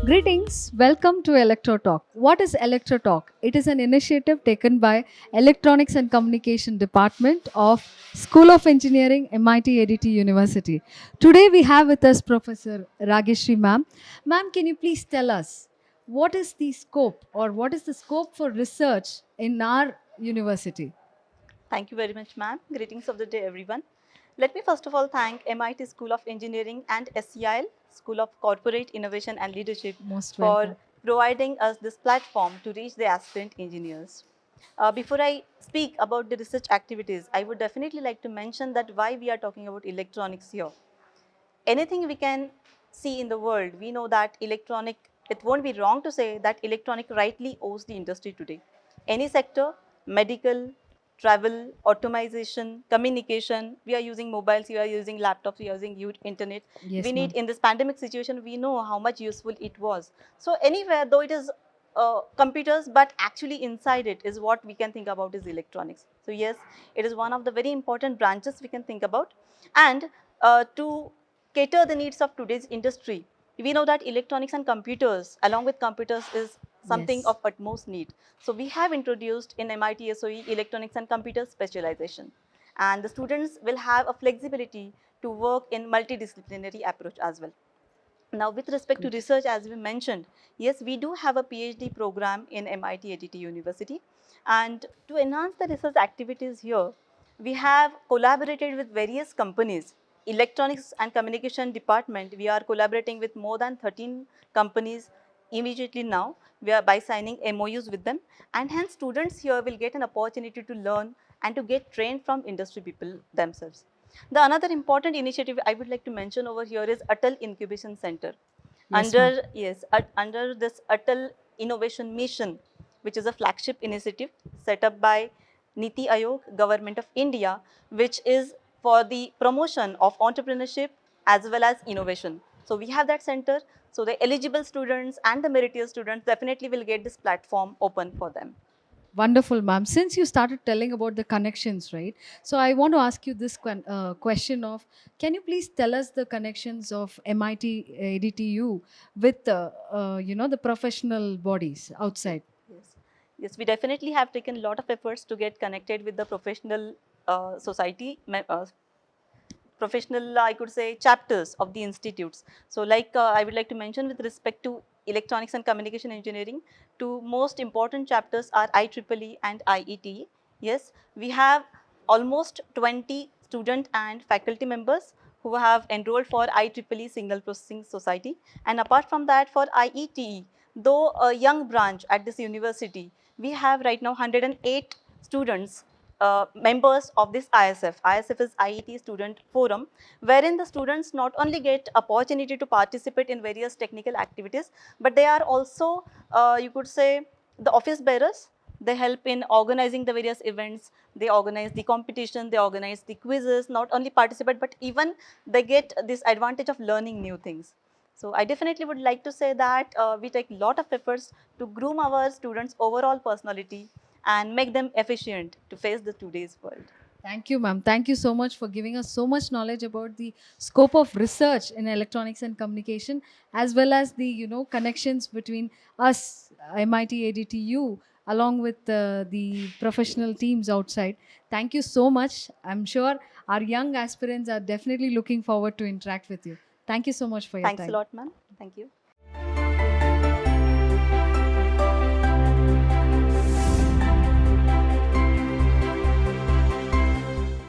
Greetings, welcome to Electro Talk. What is Electro Talk? It is an initiative taken by Electronics and Communication Department of School of Engineering, MIT ADT University. Today we have with us Professor Rageshri ma'am. Ma'am, can you please tell us what is the scope or what is the scope for research in our university? Thank you very much, ma'am. Greetings of the day, everyone. Let me first of all thank MIT School of Engineering and SCIL, School of Corporate Innovation and Leadership, Most for welcome. providing us this platform to reach the aspirant engineers. Before I speak about the research activities, I would definitely like to mention that why we are talking about electronics here. Anything we can see in the world, we know that it won't be wrong to say that electronic rightly owes the industry today. Any sector, medical, travel, automation, communication, we are using mobiles, we are using laptops, we are using internet. We Yes, need, ma'am. in this pandemic situation, we know how much useful it was. So anywhere, though it is computers, but actually inside it is what we can think about is electronics. So yes, it is one of the very important branches we can think about. And to cater the needs of today's industry, we know that electronics and computers, along with computers, is something Yes. of utmost need. So we have introduced in MIT SOE electronics and computer specialization. And the students will have a flexibility to work in multidisciplinary approach as well. Now, with respect to Good. research, as we mentioned, yes, we do have a PhD program in MIT ADT University. And to enhance the research activities here, we have collaborated with various companies. Electronics and Communication Department, we are collaborating with more than 13 companies immediately now. We are by signing MOUs with them. And hence, students here will get an opportunity to learn and to get trained from industry people themselves. The another important initiative I would like to mention over here is Atal Incubation Center. Yes, ma'am. Under this Atal Innovation Mission, which is a flagship initiative set up by Niti Aayog, Government of India, which is for the promotion of entrepreneurship as well as innovation. So we have that center. So the eligible students and the meritorious students definitely will get this platform open for them. Wonderful, ma'am. Since you started telling about the connections, right? So I want to ask you this question of, can you please tell us the connections of MIT ADTU with, the professional bodies outside? Yes, yes, we definitely have taken a lot of efforts to get connected with the professional society, professional, I could say, chapters of the institutes. So like I would like to mention with respect to electronics and communication engineering, two most important chapters are IEEE and IETE. Yes, we have almost 20 student and faculty members who have enrolled for IEEE Signal Processing Society. And apart from that, for IETE, though a young branch at this university, we have right now 108 students, members of this ISF. ISF is IET Student Forum, wherein the students not only get opportunity to participate in various technical activities, but they are also, you could say, the office bearers. They help in organizing the various events. They organize the competition. They organize the quizzes. Not only participate, but even they get this advantage of learning new things. So I definitely would like to say that we take a lot of efforts to groom our students' overall personality and make them efficient to face the today's world. Thank you, ma'am. Thank you so much for giving us so much knowledge about the scope of research in electronics and communication, as well as the connections between us, MIT ADTU, along with the professional teams outside. Thank you so much. I'm sure our young aspirants are definitely looking forward to interact with you. Thank you so much for your Thanks a time. lot, ma'am. Thank you.